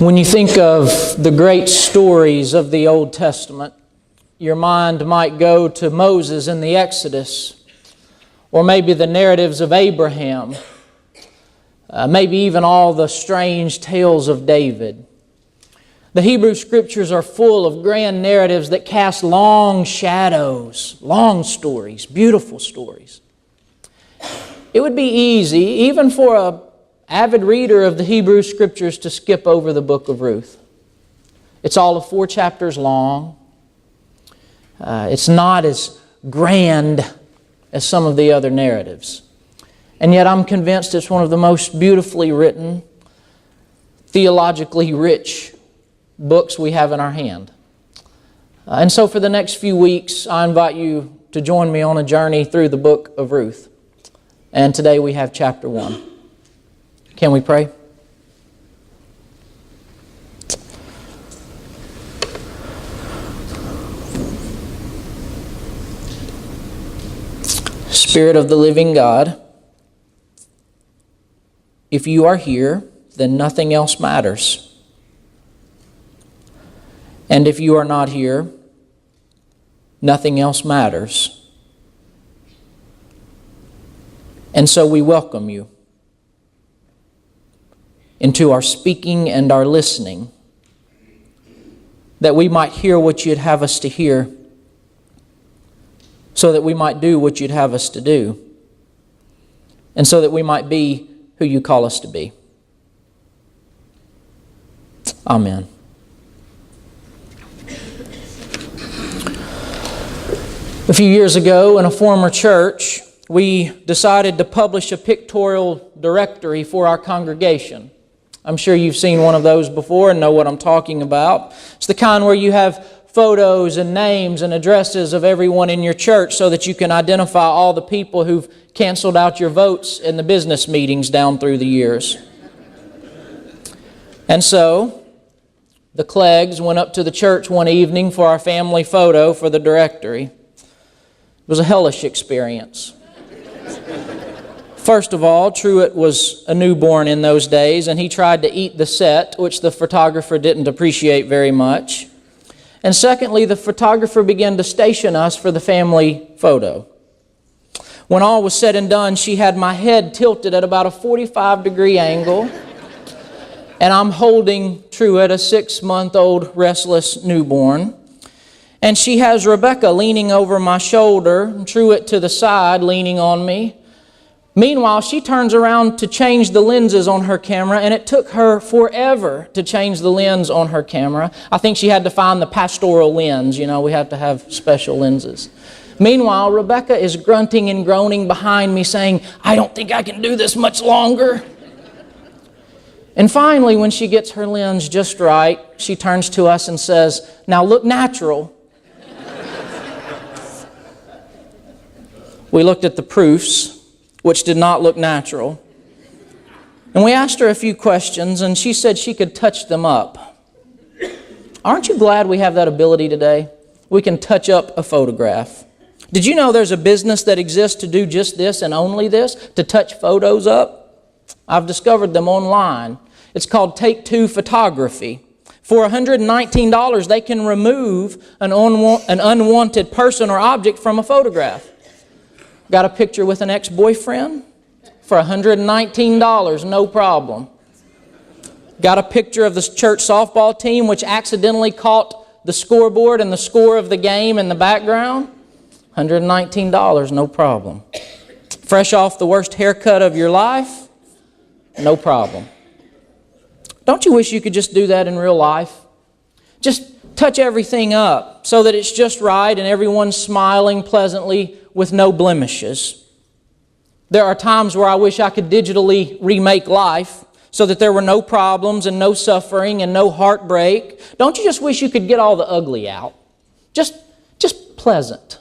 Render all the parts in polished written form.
When you think of the great stories of the Old Testament, your mind might go to Moses in the Exodus, or maybe the narratives of Abraham, maybe even all the strange tales of David. The Hebrew Scriptures are full of grand narratives that cast long shadows, long stories, beautiful stories. It would be easy, even for an avid reader of the Hebrew Scriptures, to skip over the book of Ruth. It's all of 4 chapters long. It's not as grand as some of the other narratives. And yet I'm convinced it's one of the most beautifully written, theologically rich books we have in our hand. And so for the next few weeks, I invite you to join me on a journey through the book of Ruth. And today we have chapter 1. Can we pray? Spirit of the living God, if you are here, then nothing else matters. And if you are not here, nothing else matters. And so we welcome you into our speaking and our listening, that we might hear what you'd have us to hear, so that we might do what you'd have us to do, and so that we might be who you call us to be. Amen. A few years ago in a former church, we decided to publish a pictorial directory for our congregation. I'm sure you've seen one of those before and know what I'm talking about. It's the kind where you have photos and names and addresses of everyone in your church so that you can identify all the people who've canceled out your votes in the business meetings down through the years. And so, the Cleggs went up to the church one evening for our family photo for the directory. It was a hellish experience. First of all, Truett was a newborn in those days, and he tried to eat the set, which the photographer didn't appreciate very much. And secondly, the photographer began to station us for the family photo. When all was said and done, she had my head tilted at about a 45-degree angle, and I'm holding Truett, a 6-month-old restless newborn. And she has Rebecca leaning over my shoulder, and Truett to the side leaning on me. Meanwhile, she turns around to change the lenses on her camera, and it took her forever to change the lens on her camera. I think she had to find the pastoral lens. You know, we have to have special lenses. Meanwhile, Rebecca is grunting and groaning behind me saying, "I don't think I can do this much longer." And finally, when she gets her lens just right, she turns to us and says, "Now look natural." We looked at the proofs, which did not look natural. And we asked her a few questions, and she said she could touch them up. Aren't you glad we have that ability today? We can touch up a photograph. Did you know there's a business that exists to do just this and only this, to touch photos up? I've discovered them online. It's called Take Two Photography. For $119, they can remove an unwanted person or object from a photograph. Got a picture with an ex-boyfriend? For $119, no problem. Got a picture of the church softball team which accidentally caught the scoreboard and the score of the game in the background? $119, no problem. Fresh off the worst haircut of your life? No problem. Don't you wish you could just do that in real life? Just touch everything up so that it's just right and everyone's smiling pleasantly with no blemishes. There are times where I wish I could digitally remake life so that there were no problems and no suffering and no heartbreak. Don't you just wish you could get all the ugly out? Just pleasant.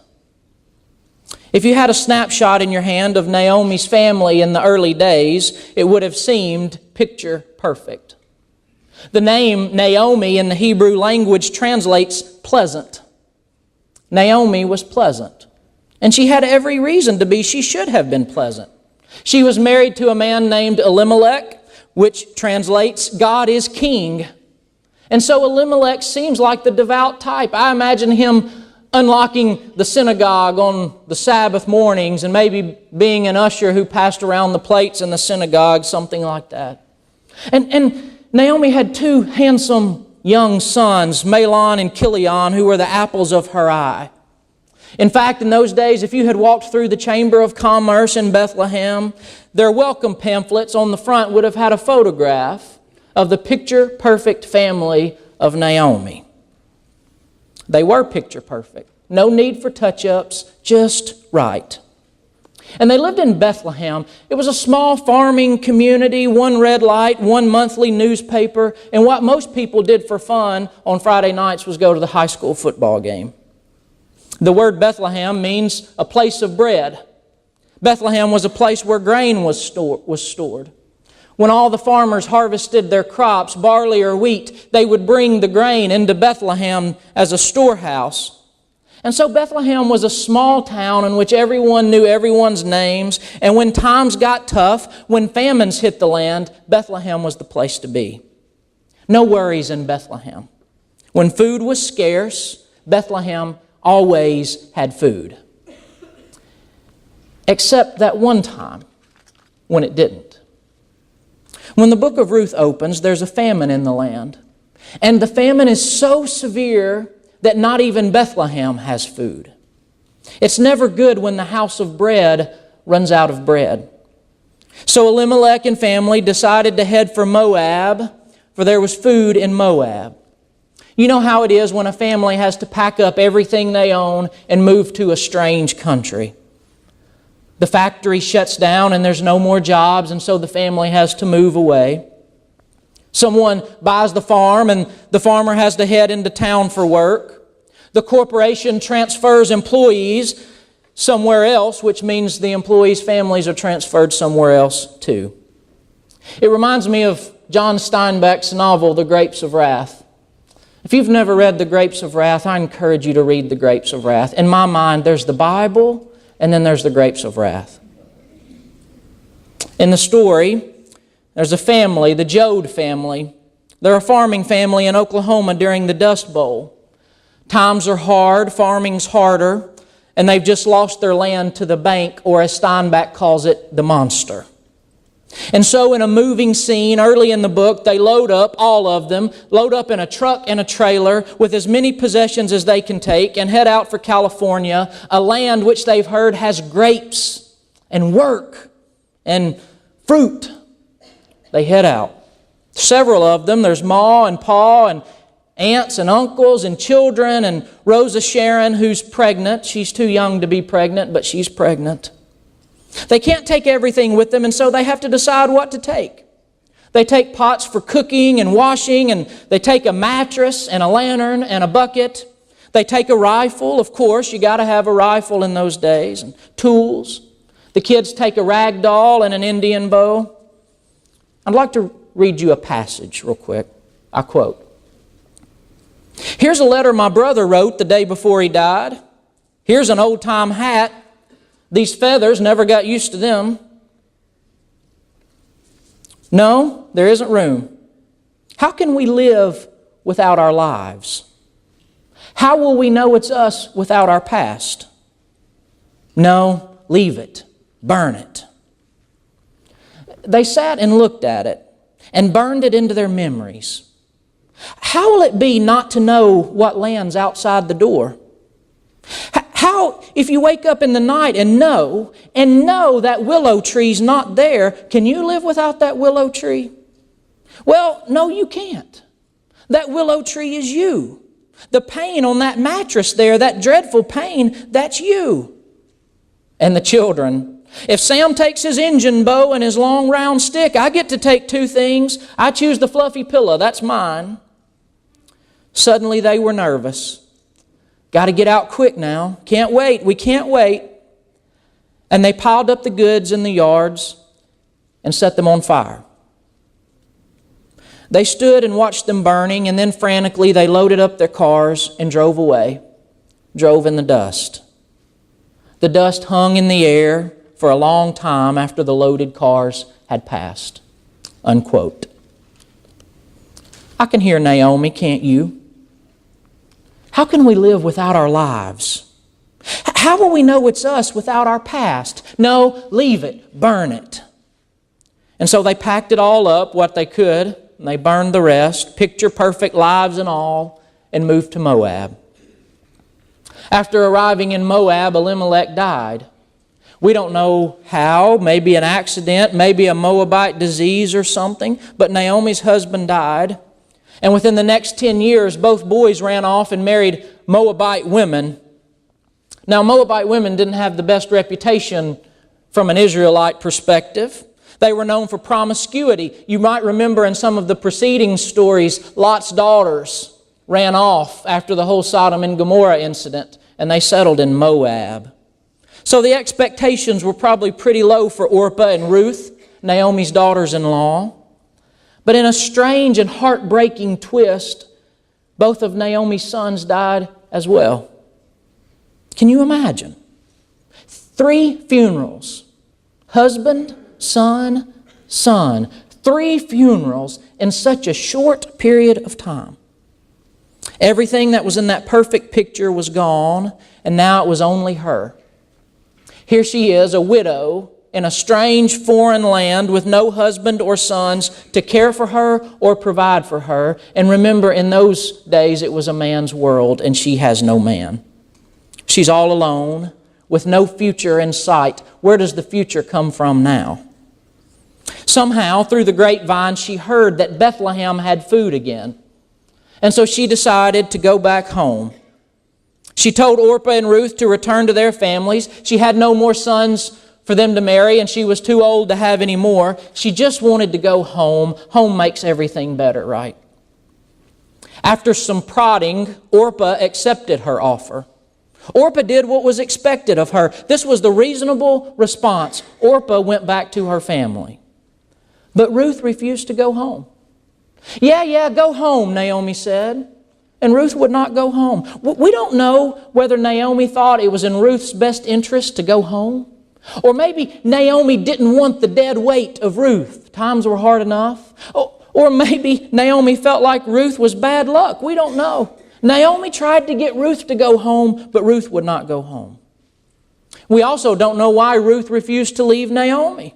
If you had a snapshot in your hand of Naomi's family in the early days, it would have seemed picture perfect. The name Naomi in the Hebrew language translates pleasant. Naomi was pleasant. And she had every reason to be. She should have been pleasant. She was married to a man named Elimelech, which translates God is king And so Elimelech seems like the devout type. I imagine him unlocking the synagogue on the Sabbath mornings and maybe being an usher who passed around the plates in the synagogue, something like that. And Naomi had two handsome young sons, Mahlon and Chilion, who were the apples of her eye. In fact, in those days, if you had walked through the Chamber of Commerce in Bethlehem, their welcome pamphlets on the front would have had a photograph of the picture-perfect family of Naomi. They were picture perfect. No need for touch-ups, just right. And they lived in Bethlehem. It was a small farming community, one red light, one monthly newspaper, and what most people did for fun on Friday nights was go to the high school football game. The word Bethlehem means a place of bread. Bethlehem was a place where grain was stored. When all the farmers harvested their crops, barley or wheat, they would bring the grain into Bethlehem as a storehouse. And so Bethlehem was a small town in which everyone knew everyone's names. And when times got tough, when famines hit the land, Bethlehem was the place to be. No worries in Bethlehem. When food was scarce, Bethlehem always had food. Except that one time when it didn't. When the book of Ruth opens, there's a famine in the land. And the famine is so severe that not even Bethlehem has food. It's never good when the house of bread runs out of bread. So Elimelech and family decided to head for Moab, for there was food in Moab. You know how it is when a family has to pack up everything they own and move to a strange country. The factory shuts down and there's no more jobs, and so the family has to move away. Someone buys the farm and the farmer has to head into town for work. The corporation transfers employees somewhere else, which means the employees' families are transferred somewhere else too. It reminds me of John Steinbeck's novel, The Grapes of Wrath. If you've never read The Grapes of Wrath, I encourage you to read The Grapes of Wrath. In my mind, there's the Bible, and then there's the grapes of wrath. In the story, there's a family, the Jode family. They're a farming family in Oklahoma during the Dust Bowl. Times are hard, farming's harder, and they've just lost their land to the bank, or as Steinbeck calls it, the monster. And so in a moving scene early in the book, they load up, all of them, load up in a truck and a trailer with as many possessions as they can take and head out for California, a land which they've heard has grapes and work and fruit. They head out. Several of them, there's Ma and Pa and aunts and uncles and children and Rosa Sharon, who's pregnant. She's too young to be pregnant, but she's pregnant. They can't take everything with them, and so they have to decide what to take. They take pots for cooking and washing, and they take a mattress and a lantern and a bucket. They take a rifle, of course, you got to have a rifle in those days, and tools. The kids take a rag doll and an Indian bow. I'd like to read you a passage real quick. I quote, "Here's a letter my brother wrote the day before he died. Here's an old-time hat. These feathers, never got used to them. No, there isn't room. How can we live without our lives? How will we know it's us without our past? No, leave it. Burn it." They sat and looked at it and burned it into their memories. How will it be not to know what lands outside the door? How, if you wake up in the night and know that willow tree's not there, can you live without that willow tree? Well, no, you can't. That willow tree is you. The pain on that mattress there, that dreadful pain, that's you. And the children, if Sam takes his engine bow and his long round stick, I get to take two things. I choose the fluffy pillow, that's mine. Suddenly they were nervous. Got to get out quick now. Can't wait. We can't wait. And they piled up the goods in the yards and set them on fire. They stood and watched them burning, and then frantically they loaded up their cars and drove away. Drove in the dust. The dust hung in the air for a long time after the loaded cars had passed. Unquote. I can hear Naomi, can't you? How can we live without our lives? How will we know it's us without our past? No, leave it, burn it. And so they packed it all up, what they could, and they burned the rest, picture-perfect lives and all, and moved to Moab. After arriving in Moab, Elimelech died. We don't know how, maybe an accident, maybe a Moabite disease or something, but Naomi's husband died. And within the next 10 years, both boys ran off and married Moabite women. Now, Moabite women didn't have the best reputation from an Israelite perspective. They were known for promiscuity. You might remember in some of the preceding stories, Lot's daughters ran off after the whole Sodom and Gomorrah incident, and they settled in Moab. So the expectations were probably pretty low for Orpah and Ruth, Naomi's daughters-in-law. But in a strange and heartbreaking twist, both of Naomi's sons died as well. Can you imagine? 3 funerals. Husband, son, son. 3 funerals in such a short period of time. Everything that was in that perfect picture was gone, and now it was only her. Here she is, a widow, in a strange foreign land with no husband or sons to care for her or provide for her. And remember, in those days it was a man's world, and she has no man. She's all alone with no future in sight. Where does the future come from now? Somehow, through the grapevine, she heard that Bethlehem had food again. And so she decided to go back home. She told Orpah and Ruth to return to their families. She had no more sons for them to marry, and she was too old to have any more. She just wanted to go home. Home makes everything better, right? After some prodding, Orpah accepted her offer. Orpah did what was expected of her. This was the reasonable response. Orpah went back to her family. But Ruth refused to go home. Yeah, go home, Naomi said. And Ruth would not go home. We don't know whether Naomi thought it was in Ruth's best interest to go home. Or maybe Naomi didn't want the dead weight of Ruth. Times were hard enough. Or maybe Naomi felt like Ruth was bad luck. We don't know. Naomi tried to get Ruth to go home, but Ruth would not go home. We also don't know why Ruth refused to leave Naomi.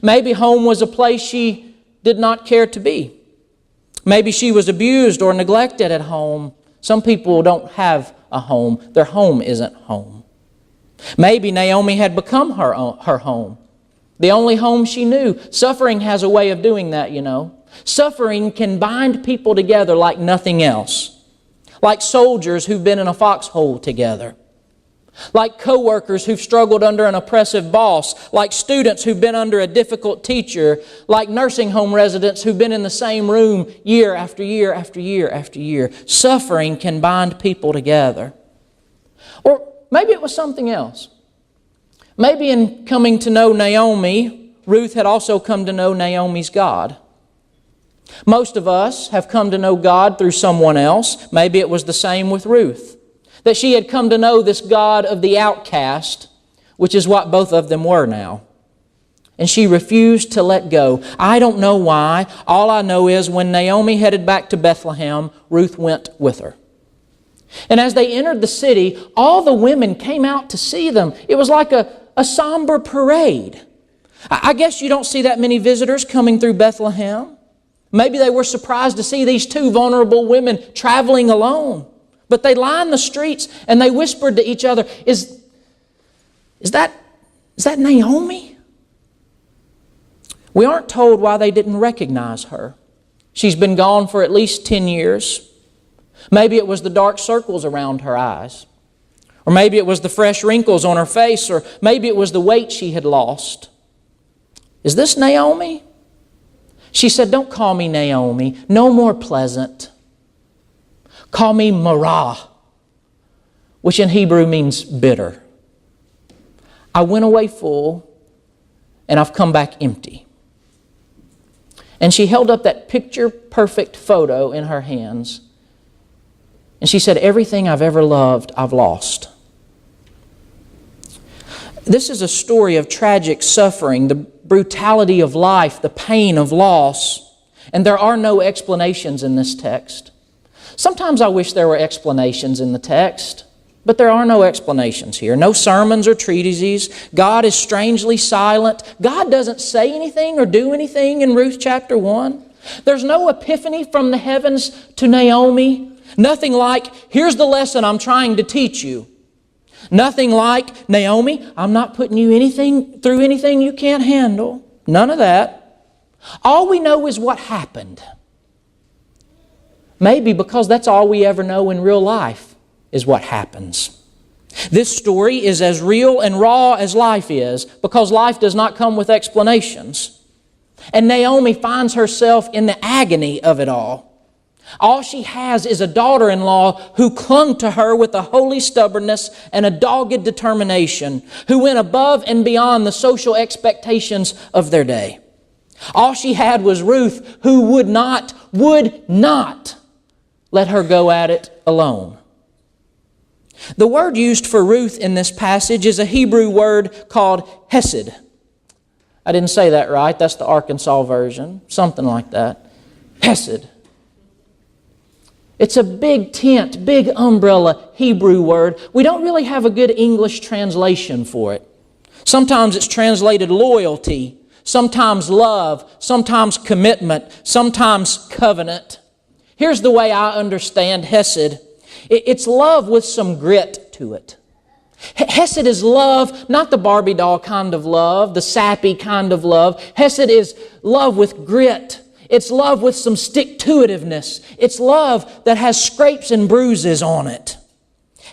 Maybe home was a place she did not care to be. Maybe she was abused or neglected at home. Some people don't have a home. Their home isn't home. Maybe Naomi had become her home, the only home she knew. Suffering has a way of doing that, you know. Suffering can bind people together like nothing else. Like soldiers who've been in a foxhole together. Like co-workers who've struggled under an oppressive boss. Like students who've been under a difficult teacher. Like nursing home residents who've been in the same room year after year after year after year. Suffering can bind people together. Or maybe it was something else. Maybe in coming to know Naomi, Ruth had also come to know Naomi's God. Most of us have come to know God through someone else. Maybe it was the same with Ruth. That she had come to know this God of the outcast, which is what both of them were now. And she refused to let go. I don't know why. All I know is when Naomi headed back to Bethlehem, Ruth went with her. And as they entered the city, all the women came out to see them. It was like a somber parade. I guess you don't see that many visitors coming through Bethlehem. Maybe they were surprised to see these 2 vulnerable women traveling alone. But they lined the streets and they whispered to each other, Is that Naomi? We aren't told why they didn't recognize her. She's been gone for at least 10 years. Maybe it was the dark circles around her eyes. Or maybe it was the fresh wrinkles on her face. Or maybe it was the weight she had lost. Is this Naomi? She said, don't call me Naomi. No more pleasant. Call me Marah, which in Hebrew means bitter. I went away full, and I've come back empty. And she held up that picture-perfect photo in her hands. And she said, everything I've ever loved, I've lost. This is a story of tragic suffering, the brutality of life, the pain of loss. And there are no explanations in this text. Sometimes I wish there were explanations in the text, but there are no explanations here. No sermons or treatises. God is strangely silent. God doesn't say anything or do anything in Ruth chapter 1. There's no epiphany from the heavens to Naomi. Nothing like, here's the lesson I'm trying to teach you. Nothing like, Naomi, I'm not putting you through anything you can't handle. None of that. All we know is what happened. Maybe because that's all we ever know in real life is what happens. This story is as real and raw as life is because life does not come with explanations. And Naomi finds herself in the agony of it all. All she has is a daughter-in-law who clung to her with a holy stubbornness and a dogged determination, who went above and beyond the social expectations of their day. All she had was Ruth, who would not let her go at it alone. The word used for Ruth in this passage is a Hebrew word called hesed. I didn't say that right. That's the Arkansas version. Something like that. Hesed. It's a big tent, big umbrella Hebrew word. We don't really have a good English translation for it. Sometimes it's translated loyalty, sometimes love, sometimes commitment, sometimes covenant. Here's the way I understand hesed. It's love with some grit to it. Hesed is love, not the Barbie doll kind of love, the sappy kind of love. Hesed is love with grit. It's love with some stick-to-itiveness. It's love that has scrapes and bruises on it.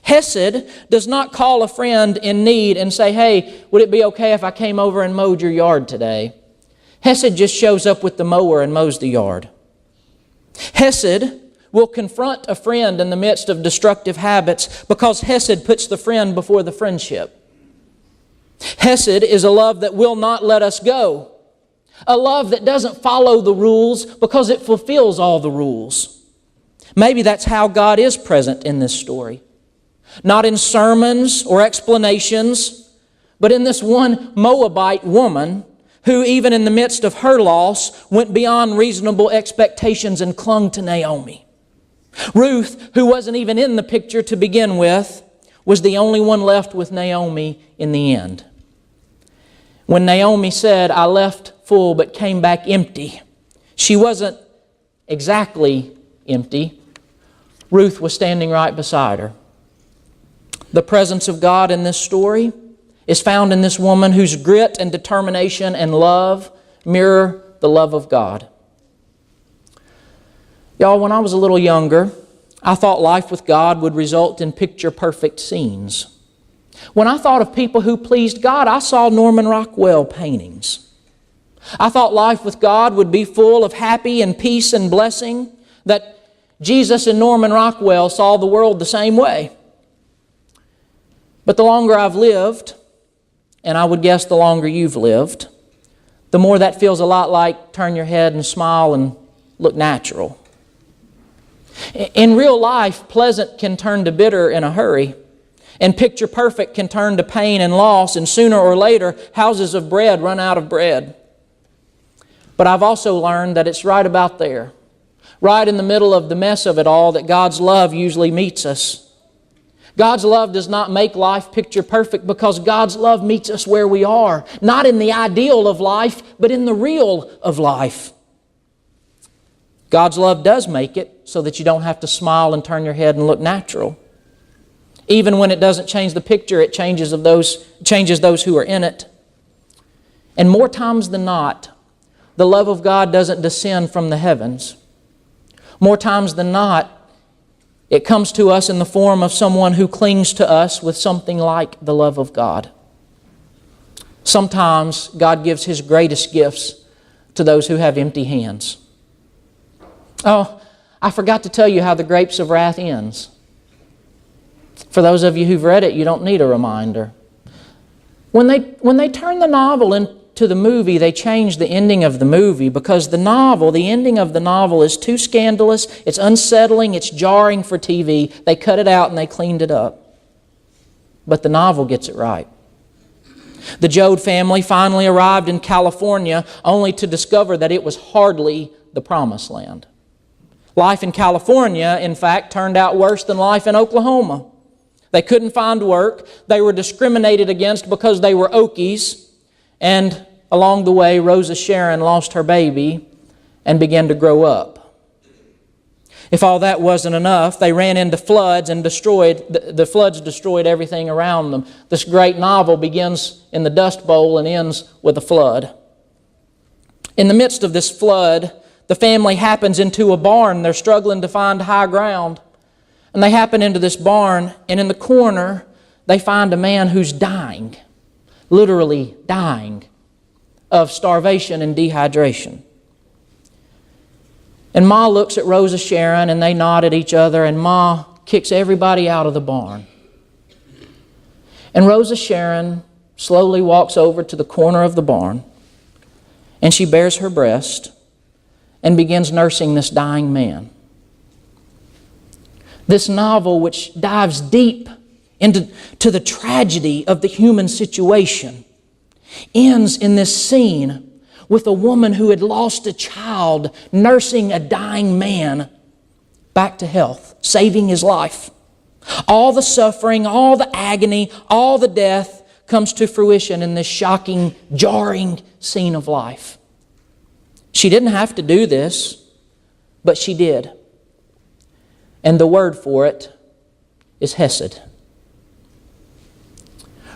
Hesed does not call a friend in need and say, hey, would it be okay if I came over and mowed your yard today? Hesed just shows up with the mower and mows the yard. Hesed will confront a friend in the midst of destructive habits because Hesed puts the friend before the friendship. Hesed is a love that will not let us go. A love that doesn't follow the rules because it fulfills all the rules. Maybe that's how God is present in this story. Not in sermons or explanations, but in this one Moabite woman who, even in the midst of her loss, went beyond reasonable expectations and clung to Naomi. Ruth, who wasn't even in the picture to begin with, was the only one left with Naomi in the end. When Naomi said, I left full but came back empty, she wasn't exactly empty. Ruth was standing right beside her. The presence of God in this story is found in this woman whose grit and determination and love mirror the love of God. Y'all, when I was a little younger, I thought life with God would result in picture-perfect scenes. When I thought of people who pleased God, I saw Norman Rockwell paintings. I thought life with God would be full of happy and peace and blessing, that Jesus and Norman Rockwell saw the world the same way. But the longer I've lived, and I would guess the longer you've lived, the more that feels a lot like turn your head and smile and look natural. In real life, pleasant can turn to bitter in a hurry. And picture perfect can turn to pain and loss, and sooner or later, houses of bread run out of bread. But I've also learned that it's right about there, right in the middle of the mess of it all, that God's love usually meets us. God's love does not make life picture perfect because God's love meets us where we are, not in the ideal of life, but in the real of life. God's love does make it so that you don't have to smile and turn your head and look natural. Even when it doesn't change the picture, it changes those who are in it. And more times than not, the love of God doesn't descend from the heavens. More times than not, it comes to us in the form of someone who clings to us with something like the love of God. Sometimes God gives His greatest gifts to those who have empty hands. Oh, I forgot to tell you how the Grapes of Wrath ends. For those of you who've read it, you don't need a reminder. When they turn the novel into the movie, they change the ending of the movie because the ending of the novel is too scandalous, it's unsettling, it's jarring for TV. They cut it out and they cleaned it up. But the novel gets it right. The Joad family finally arrived in California only to discover that it was hardly the promised land. Life in California, in fact, turned out worse than life in Oklahoma. They couldn't find work. They were discriminated against because they were Okies. And along the way, Rosa Sharon lost her baby and began to grow up. If all that wasn't enough, they ran into floods and the floods destroyed everything around them. This great novel begins in the Dust Bowl and ends with a flood. In the midst of this flood, the family happens into a barn. They're struggling to find high ground. And they happen into this barn, and in the corner, they find a man who's dying, literally dying of starvation and dehydration. And Ma looks at Rosa Sharon, and they nod at each other, and Ma kicks everybody out of the barn. And Rosa Sharon slowly walks over to the corner of the barn, and she bares her breast and begins nursing this dying man. This novel, which dives deep into the tragedy of the human situation, ends in this scene with a woman who had lost a child nursing a dying man back to health, saving his life. All the suffering, all the agony, all the death comes to fruition in this shocking, jarring scene of life. She didn't have to do this, but she did. And the word for it is hesed.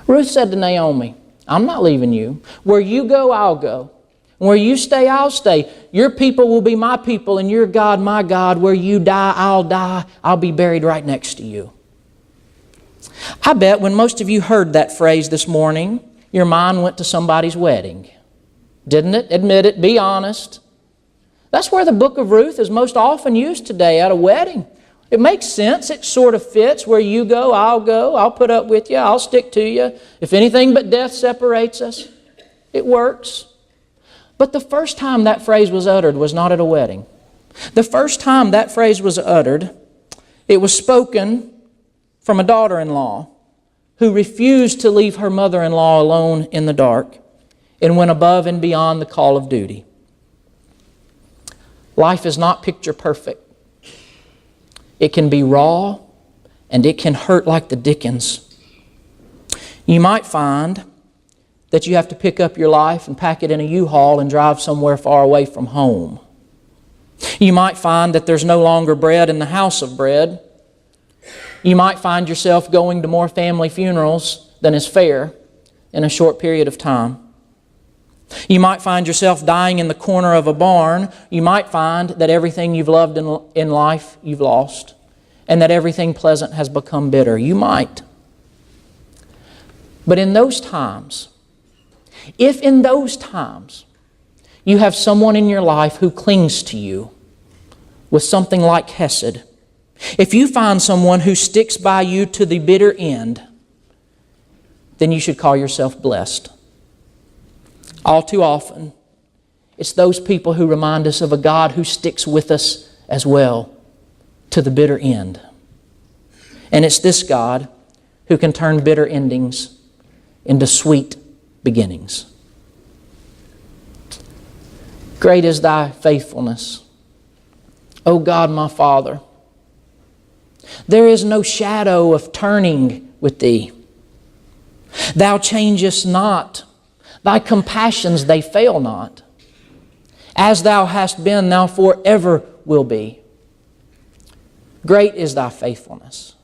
Ruth said to Naomi, I'm not leaving you. Where you go, I'll go. Where you stay, I'll stay. Your people will be my people, and your God, my God. Where you die, I'll die. I'll be buried right next to you. I bet when most of you heard that phrase this morning, your mind went to somebody's wedding. Didn't it? Admit it. Be honest. That's where the book of Ruth is most often used today, at a wedding. It makes sense. It sort of fits. Where you go, I'll put up with you. I'll stick to you. If anything but death separates us, it works. But the first time that phrase was uttered was not at a wedding. The first time that phrase was uttered, it was spoken from a daughter-in-law who refused to leave her mother-in-law alone in the dark and went above and beyond the call of duty. Life is not picture perfect. It can be raw, and it can hurt like the dickens. You might find that you have to pick up your life and pack it in a U-Haul and drive somewhere far away from home. You might find that there's no longer bread in the house of bread. You might find yourself going to more family funerals than is fair in a short period of time. You might find yourself dying in the corner of a barn. You might find that everything you've loved in life you've lost, and that everything pleasant has become bitter. You might. But in those times, if in those times you have someone in your life who clings to you with something like hesed, if you find someone who sticks by you to the bitter end, then you should call yourself blessed. All too often, it's those people who remind us of a God who sticks with us as well to the bitter end. And it's this God who can turn bitter endings into sweet beginnings. Great is thy faithfulness, O God my Father. There is no shadow of turning with thee. Thou changest not. Thy compassions, they fail not. As thou hast been, thou forever will be. Great is thy faithfulness.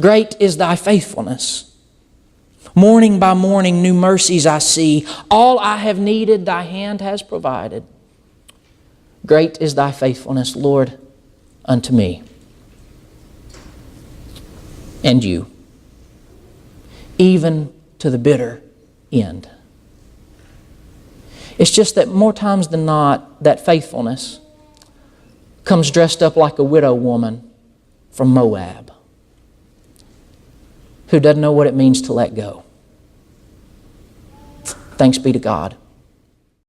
Great is thy faithfulness. Morning by morning, new mercies I see. All I have needed, thy hand has provided. Great is thy faithfulness, Lord, unto me and you, even to the bitter end. It's just that more times than not, that faithfulness comes dressed up like a widow woman from Moab who doesn't know what it means to let go. Thanks be to God.